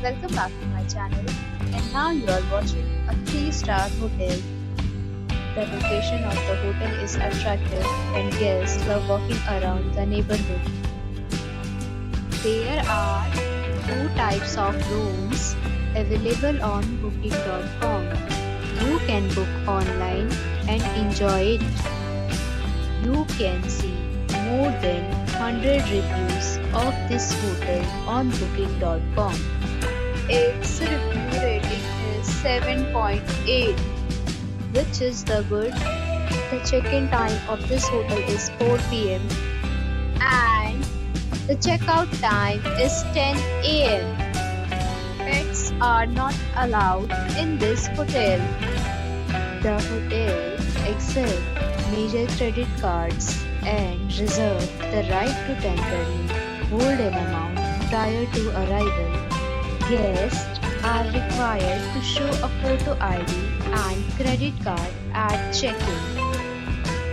welcome back to my channel. And now you are watching a 3-star hotel. The location of the hotel is attractive and guests love walking around the neighborhood. There are two types of rooms available on booking.com. You can book online and enjoy it. You can see more than 100 reviews of this hotel on booking.com. Its review rating is 7.8, which is the good. The check-in time of this hotel is 4 p.m. and the checkout time is 10 a.m. Pets are not allowed in this hotel. The hotel accepts major credit cards and reserve the right to temporarily hold an amount prior to arrival. Guests are required to show a photo ID and credit card at check-in.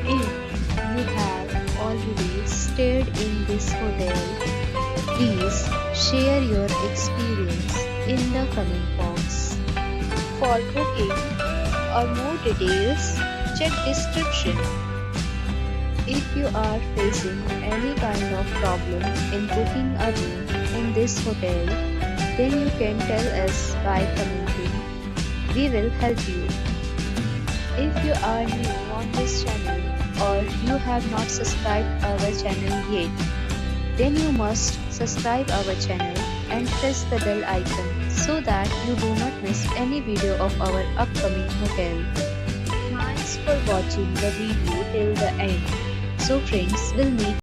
If you have already stayed in this hotel, please share your experience in the comment box. For booking or more details, check description. If you are facing any kind of problem in booking a room in this hotel, then you can tell us by commenting. We will help you. If you are new on this channel or you have not subscribed our channel yet, then you must subscribe our channel and press the bell icon so that you do not miss any video of our upcoming hotel. Thanks for watching the video till the end. So friends, we'll meet